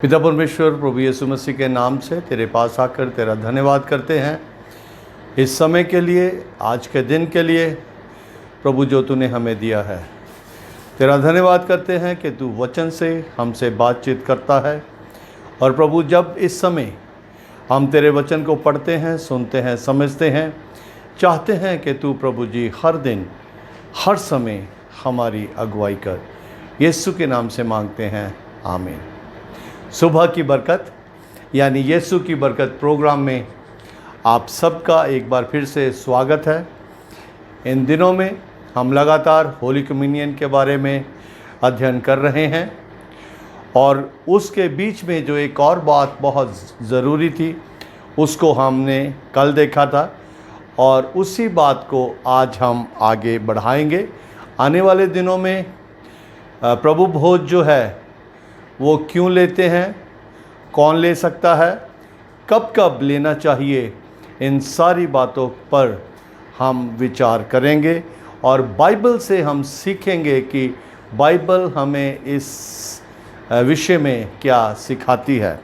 पिता परमेश्वर प्रभु यीशु मसीह के नाम से तेरे पास आकर तेरा धन्यवाद करते हैं इस समय के लिए, आज के दिन के लिए प्रभु जो तूने हमें दिया है। तेरा धन्यवाद करते हैं कि तू वचन से हमसे बातचीत करता है। और प्रभु जब इस समय हम तेरे वचन को पढ़ते हैं, सुनते हैं, समझते हैं, चाहते हैं कि तू प्रभु जी हर दिन हर समय हमारी अगुवाई कर। यीशु के नाम से मांगते हैं, आमीन। सुबह की बरकत यानी यीशु की बरकत प्रोग्राम में आप सबका एक बार फिर से स्वागत है। इन दिनों में हम लगातार होली कम्युनियन के बारे में अध्ययन कर रहे हैं और उसके बीच में जो एक और बात बहुत ज़रूरी थी उसको हमने कल देखा था और उसी बात को आज हम आगे बढ़ाएंगे। आने वाले दिनों में प्रभु भोज जो है वो क्यों लेते हैं, कौन ले सकता है, कब कब लेना चाहिए, इन सारी बातों पर हम विचार करेंगे और बाइबल से हम सीखेंगे कि बाइबल हमें इस विषय में क्या सिखाती है।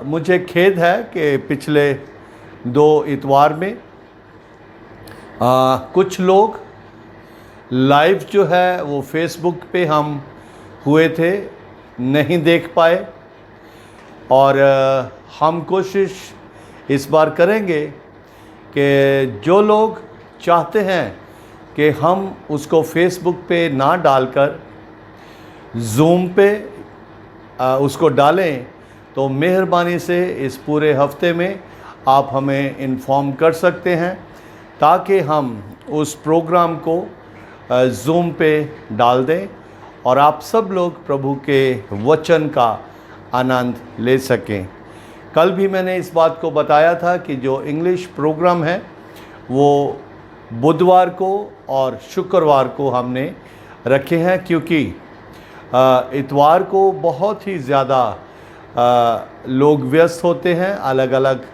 मुझे खेद है कि पिछले 2 इतवार में कुछ लोग लाइव जो है वो फेसबुक पे हम हुए थे नहीं देख पाए और हम कोशिश इस बार करेंगे कि जो लोग चाहते हैं कि हम उसको फेसबुक पे ना डालकर जूम पे उसको डालें, तो मेहरबानी से इस पूरे हफ्ते में आप हमें इन्फॉर्म कर सकते हैं ताकि हम उस प्रोग्राम को जूम पे डाल दें और आप सब लोग प्रभु के वचन का आनंद ले सकें। कल भी मैंने इस बात को बताया था कि जो इंग्लिश प्रोग्राम है वो बुधवार को और शुक्रवार को हमने रखे हैं, क्योंकि इतवार को बहुत ही ज़्यादा लोग व्यस्त होते हैं, अलग अलग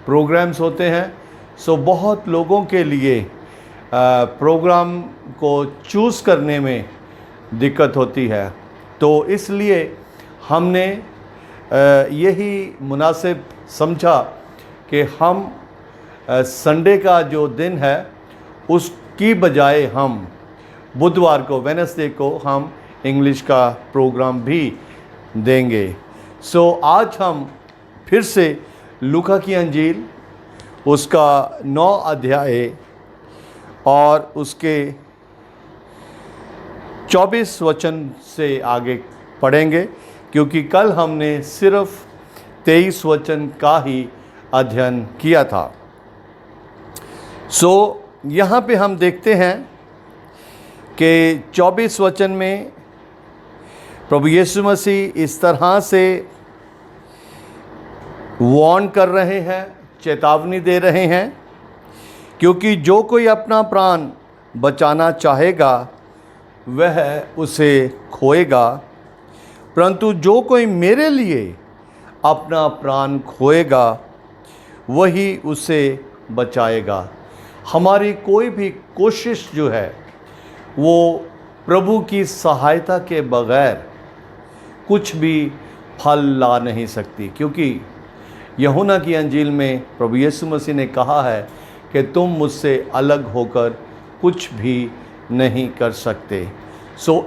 प्रोग्राम्स होते हैं। बहुत लोगों के लिए प्रोग्राम को चूज़ करने में दिक्कत होती है, तो इसलिए हमने यही मुनासिब समझा कि हम संडे का जो दिन है उसकी बजाय हम बुधवार को, वेडनेसडे को हम इंग्लिश का प्रोग्राम भी देंगे। आज हम फिर से लूका की अंजील उसका 9 अध्याय और उसके 24 वचन से आगे पढ़ेंगे, क्योंकि कल हमने सिर्फ 23 वचन का ही अध्ययन किया था। यहाँ पे हम देखते हैं कि 24 वचन में प्रभु यीशु मसीह इस तरह से वार्न कर रहे हैं, चेतावनी दे रहे हैं, क्योंकि जो कोई अपना प्राण बचाना चाहेगा वह उसे खोएगा, परंतु जो कोई मेरे लिए अपना प्राण खोएगा वही उसे बचाएगा। हमारी कोई भी कोशिश जो है वो प्रभु की सहायता के बगैर कुछ भी फल ला नहीं सकती, क्योंकि यूहन्ना की अंजील में प्रभु यीशु मसीह ने कहा है कि तुम मुझसे अलग होकर कुछ भी नहीं कर सकते।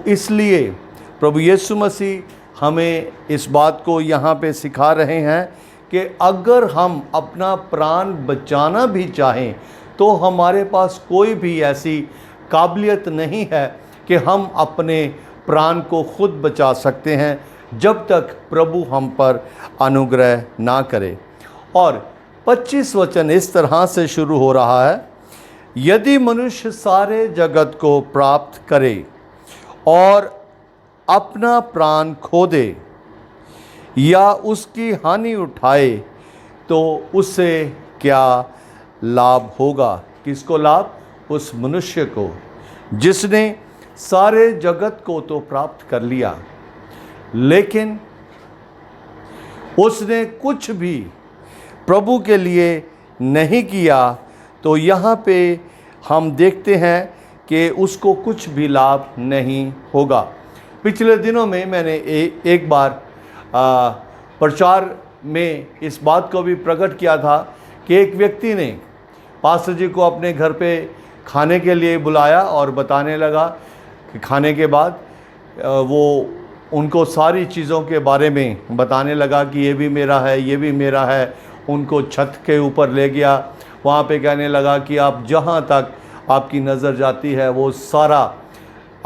इसलिए प्रभु यीशु मसीह हमें इस बात को यहाँ पे सिखा रहे हैं कि अगर हम अपना प्राण बचाना भी चाहें तो हमारे पास कोई भी ऐसी काबिलियत नहीं है कि हम अपने प्राण को खुद बचा सकते हैं जब तक प्रभु हम पर अनुग्रह ना करे। और 25 वचन इस तरह से शुरू हो रहा है, यदि मनुष्य सारे जगत को प्राप्त करे और अपना प्राण खो दे या उसकी हानि उठाए तो उसे क्या लाभ होगा। किसको लाभ? उस मनुष्य को जिसने सारे जगत को तो प्राप्त कर लिया लेकिन उसने कुछ भी प्रभु के लिए नहीं किया, तो यहाँ पे हम देखते हैं कि उसको कुछ भी लाभ नहीं होगा। पिछले दिनों में मैंने एक बार प्रचार में इस बात को भी प्रकट किया था कि एक व्यक्ति ने पास्टर जी को अपने घर पे खाने के लिए बुलाया और बताने लगा कि खाने के बाद वो उनको सारी चीज़ों के बारे में बताने लगा कि ये भी मेरा है, ये भी मेरा है। उनको छत के ऊपर ले गया, वहाँ पे कहने लगा कि आप जहाँ तक आपकी नज़र जाती है वो सारा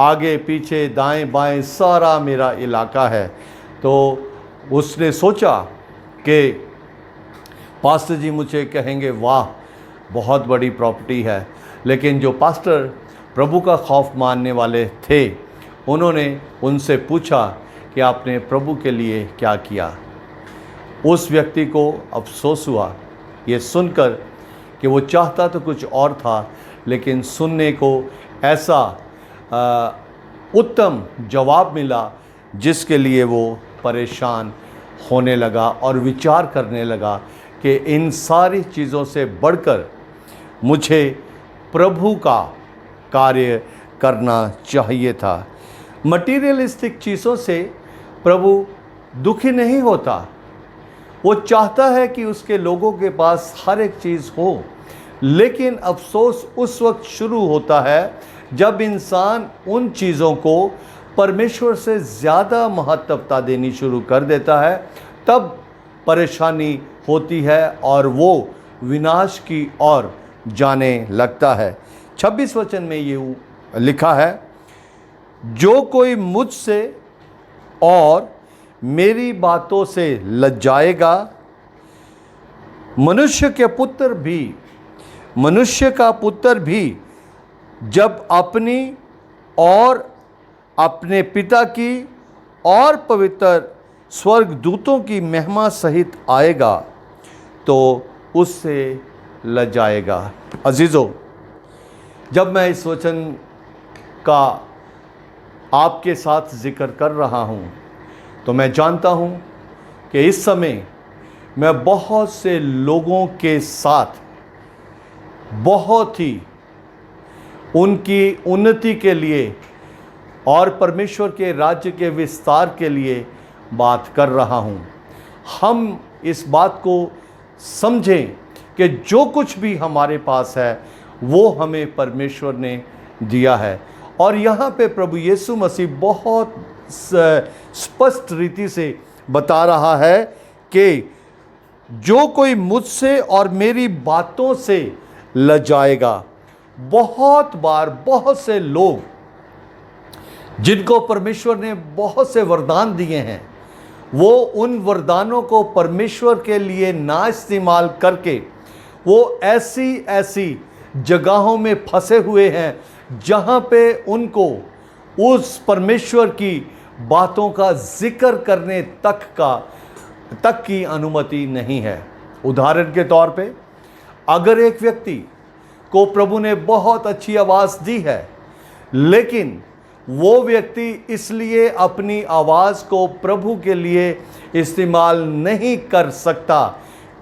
आगे पीछे दाएं बाएं सारा मेरा इलाका है। तो उसने सोचा कि पास्टर जी मुझे कहेंगे वाह बहुत बड़ी प्रॉपर्टी है, लेकिन जो पास्टर प्रभु का खौफ मानने वाले थे उन्होंने उनसे पूछा कि आपने प्रभु के लिए क्या किया। उस व्यक्ति को अफसोस हुआ ये सुनकर कि वो चाहता तो कुछ और था, लेकिन सुनने को ऐसा उत्तम जवाब मिला जिसके लिए वो परेशान होने लगा और विचार करने लगा कि इन सारी चीज़ों से बढ़कर मुझे प्रभु का कार्य करना चाहिए था। मटीरियलिस्टिक चीज़ों से प्रभु दुखी नहीं होता, वो चाहता है कि उसके लोगों के पास हर एक चीज़ हो, लेकिन अफसोस उस वक्त शुरू होता है जब इंसान उन चीज़ों को परमेश्वर से ज़्यादा महत्वता देनी शुरू कर देता है, तब परेशानी होती है और वो विनाश की ओर जाने लगता है। 26 वचन में ये लिखा है, जो कोई मुझसे और मेरी बातों से लज्जाएगा, मनुष्य का पुत्र भी जब अपनी और अपने पिता की और पवित्र स्वर्गदूतों की महिमा सहित आएगा तो उससे लज्जाएगा। अजीज़ों, जब मैं इस वचन का आपके साथ जिक्र कर रहा हूँ तो मैं जानता हूँ कि इस समय मैं बहुत से लोगों के साथ बहुत ही उनकी उन्नति के लिए और परमेश्वर के राज्य के विस्तार के लिए बात कर रहा हूँ। हम इस बात को समझें कि जो कुछ भी हमारे पास है वो हमें परमेश्वर ने दिया है। और यहाँ पे प्रभु यीशु मसीह बहुत स्पष्ट रीति से बता रहा है कि जो कोई मुझसे और मेरी बातों से लजाएगा। बहुत बार बहुत से लोग जिनको परमेश्वर ने बहुत से वरदान दिए हैं, वो उन वरदानों को परमेश्वर के लिए ना इस्तेमाल करके वो ऐसी ऐसी जगहों में फंसे हुए हैं जहाँ पे उनको उस परमेश्वर की बातों का जिक्र करने तक की अनुमति नहीं है। उदाहरण के तौर पे, अगर एक व्यक्ति को प्रभु ने बहुत अच्छी आवाज़ दी है, लेकिन वो व्यक्ति इसलिए अपनी आवाज़ को प्रभु के लिए इस्तेमाल नहीं कर सकता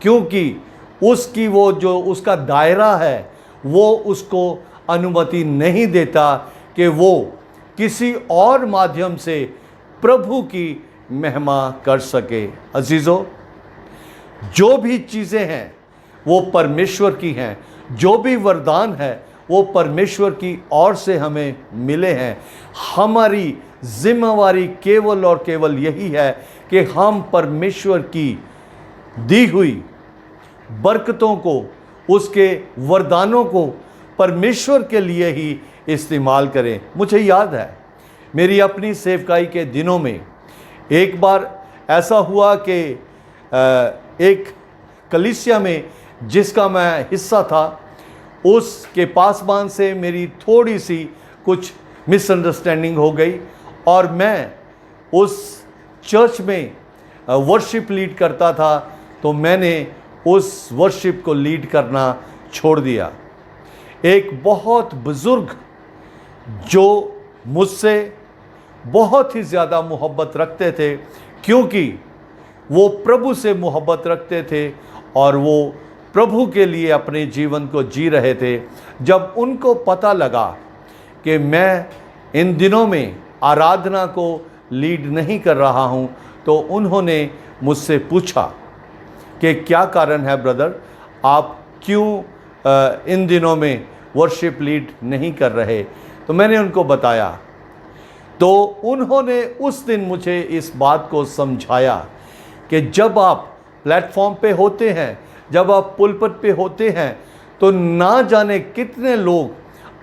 क्योंकि उसकी वो जो उसका दायरा है वो उसको अनुमति नहीं देता कि वो किसी और माध्यम से प्रभु की महिमा कर सके। अजीज़ों, जो भी चीज़ें हैं वो परमेश्वर की हैं, जो भी वरदान है वो परमेश्वर की ओर से हमें मिले हैं। हमारी जिम्मेवारी केवल और केवल यही है कि हम परमेश्वर की दी हुई बरकतों को, उसके वरदानों को परमेश्वर के लिए ही इस्तेमाल करें। मुझे याद है मेरी अपनी सेवकाई के दिनों में एक बार ऐसा हुआ कि एक कलीसिया में जिसका मैं हिस्सा था, उसके पासबान से मेरी थोड़ी सी कुछ मिसअंडरस्टैंडिंग हो गई और मैं उस चर्च में वर्शिप लीड करता था, तो मैंने उस वर्शिप को लीड करना छोड़ दिया। एक बहुत बुज़ुर्ग जो मुझसे बहुत ही ज़्यादा मोहब्बत रखते थे, क्योंकि वो प्रभु से मोहब्बत रखते थे और वो प्रभु के लिए अपने जीवन को जी रहे थे, जब उनको पता लगा कि मैं इन दिनों में आराधना को लीड नहीं कर रहा हूँ, तो उन्होंने मुझसे पूछा कि क्या कारण है ब्रदर, आप क्यों इन दिनों में वर्शिप लीड नहीं कर रहे। तो मैंने उनको बताया, तो उन्होंने उस दिन मुझे इस बात को समझाया कि जब आप प्लेटफॉर्म पे होते हैं, जब आप पुलपट पे होते हैं, तो ना जाने कितने लोग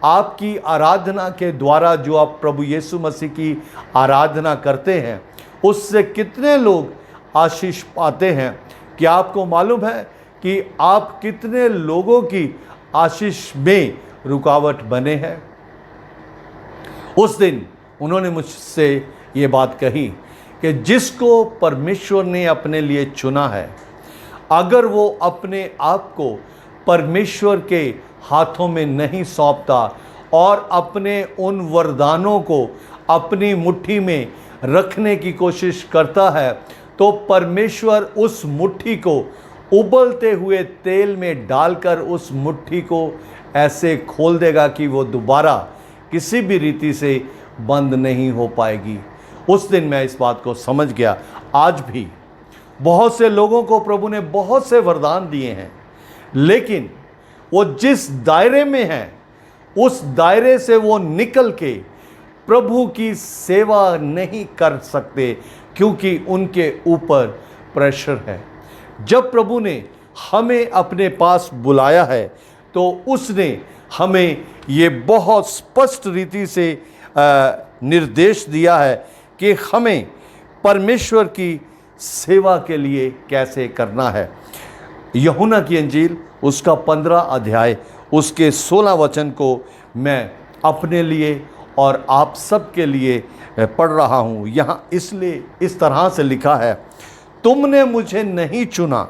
आपकी आराधना के द्वारा, जो आप प्रभु यीशु मसीह की आराधना करते हैं, उससे कितने लोग आशीष पाते हैं। क्या आपको मालूम है कि आप कितने लोगों की आशीष में रुकावट बने हैं। उस दिन उन्होंने मुझसे ये बात कही कि जिसको परमेश्वर ने अपने लिए चुना है, अगर वो अपने आप को परमेश्वर के हाथों में नहीं सौंपता और अपने उन वरदानों को अपनी मुट्ठी में रखने की कोशिश करता है, तो परमेश्वर उस मुट्ठी को उबलते हुए तेल में डालकर उस मुट्ठी को ऐसे खोल देगा कि वो दोबारा किसी भी रीति से बंद नहीं हो पाएगी। उस दिन मैं इस बात को समझ गया। आज भी बहुत से लोगों को प्रभु ने बहुत से वरदान दिए हैं, लेकिन वो जिस दायरे में हैं, उस दायरे से वो निकल के प्रभु की सेवा नहीं कर सकते, क्योंकि उनके ऊपर प्रेशर है। जब प्रभु ने हमें अपने पास बुलाया है, तो उसने हमें ये बहुत स्पष्ट रीति से निर्देश दिया है कि हमें परमेश्वर की सेवा के लिए कैसे करना है। यूहन्ना की इंजील उसका 15 अध्याय उसके 16 वचन को मैं अपने लिए और आप सब के लिए पढ़ रहा हूँ। यहाँ इसलिए इस तरह से लिखा है, तुमने मुझे नहीं चुना,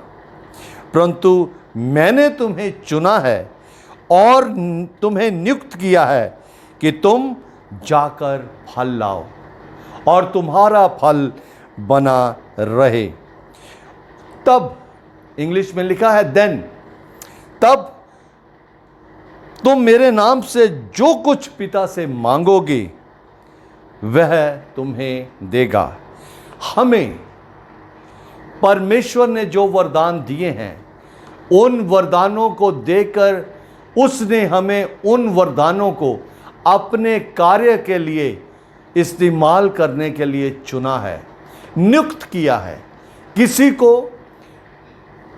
परंतु मैंने तुम्हें चुना है और तुम्हें नियुक्त किया है कि तुम जाकर फल लाओ और तुम्हारा फल बना रहे। तब इंग्लिश में लिखा है देन, तब तुम मेरे नाम से जो कुछ पिता से मांगोगे वह तुम्हें देगा। हमें परमेश्वर ने जो वरदान दिए हैं, उन वरदानों को देकर उसने हमें उन वरदानों को अपने कार्य के लिए इस्तेमाल करने के लिए चुना है, नियुक्त किया है। किसी को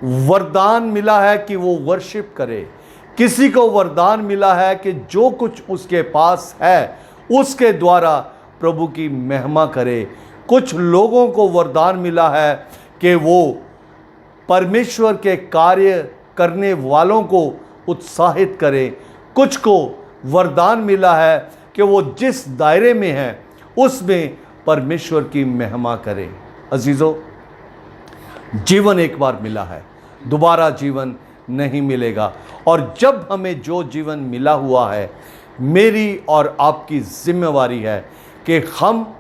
वरदान मिला है कि वो वर्शिप करे, किसी को वरदान मिला है कि जो कुछ उसके पास है उसके द्वारा प्रभु की महिमा करे। कुछ लोगों को वरदान मिला है कि वो परमेश्वर के कार्य करने वालों को उत्साहित करें। कुछ को वरदान मिला है कि वो जिस दायरे में है उसमें परमेश्वर की महिमा करें। अजीजों, जीवन एक बार मिला है, दोबारा जीवन नहीं मिलेगा। और जब हमें जो जीवन मिला हुआ है, मेरी और आपकी जिम्मेवारी है कि हम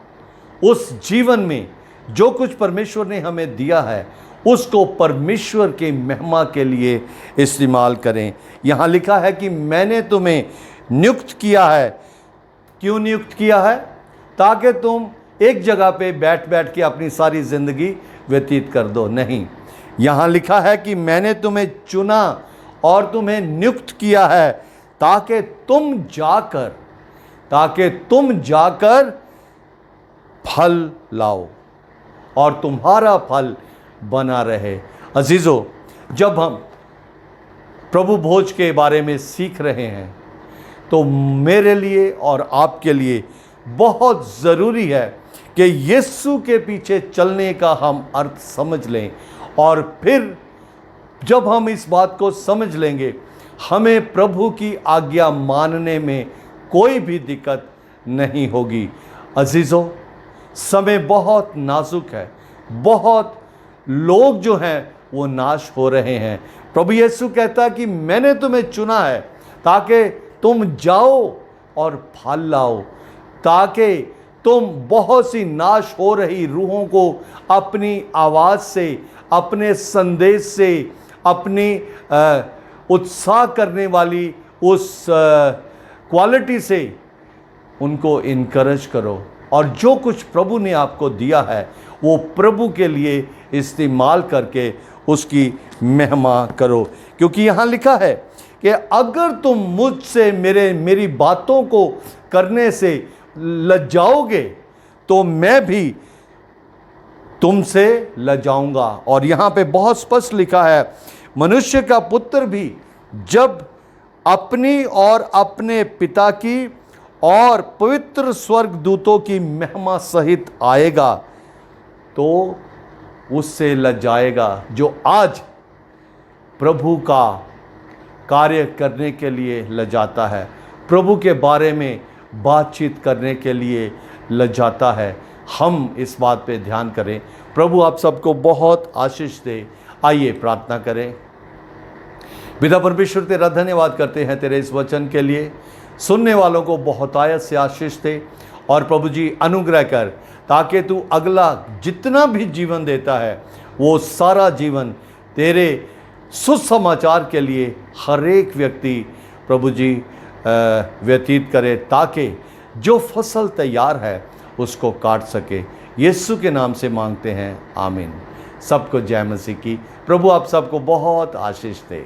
उस जीवन में जो कुछ परमेश्वर ने हमें दिया है उसको परमेश्वर के महिमा के लिए इस्तेमाल करें। यहाँ लिखा है कि मैंने तुम्हें नियुक्त किया है। क्यों नियुक्त किया है? ताकि तुम एक जगह पे बैठ बैठ के अपनी सारी ज़िंदगी व्यतीत कर दो, नहीं। यहाँ लिखा है कि मैंने तुम्हें चुना और तुम्हें नियुक्त किया है ताकि तुम जाकर फल लाओ और तुम्हारा फल बना रहे। अजीज़ों, जब हम प्रभु भोज के बारे में सीख रहे हैं, तो मेरे लिए और आपके लिए बहुत ज़रूरी है कि यीशु के पीछे चलने का हम अर्थ समझ लें। और फिर जब हम इस बात को समझ लेंगे, हमें प्रभु की आज्ञा मानने में कोई भी दिक्कत नहीं होगी। अजीज़ों, समय बहुत नाजुक है, बहुत लोग जो हैं वो नाश हो रहे हैं। प्रभु यीशु कहता है कि मैंने तुम्हें चुना है ताकि तुम जाओ और फल लाओ, ताकि तुम बहुत सी नाश हो रही रूहों को अपनी आवाज़ से, अपने संदेश से, अपनी उत्साह करने वाली उस क्वालिटी से उनको इनकरेज करो। और जो कुछ प्रभु ने आपको दिया है वो प्रभु के लिए इस्तेमाल करके उसकी महिमा करो। क्योंकि यहाँ लिखा है कि अगर तुम मुझसे मेरी बातों को करने से लजाओगे तो मैं भी तुमसे लजाऊंगा। और यहाँ पे बहुत स्पष्ट लिखा है, मनुष्य का पुत्र भी जब अपनी और अपने पिता की और पवित्र स्वर्गदूतों की महिमा सहित आएगा तो उससे लजाएगा जो आज प्रभु का कार्य करने के लिए लजाता है, प्रभु के बारे में बातचीत करने के लिए लजाता है। हम इस बात पे ध्यान करें। प्रभु आप सबको बहुत आशीष दे। आइए प्रार्थना करें। पिता परमेश्वर तेरा धन्यवाद करते हैं तेरे इस वचन के लिए। सुनने वालों को बहुतायत से आशीष दे और प्रभु जी अनुग्रह कर, ताकि तू अगला जितना भी जीवन देता है वो सारा जीवन तेरे सुसमाचार के लिए हर एक व्यक्ति प्रभु जी व्यतीत करे, ताकि जो फसल तैयार है उसको काट सके। यीशु के नाम से मांगते हैं, आमीन। सबको जय मसीह की। प्रभु आप सबको बहुत आशीष दे।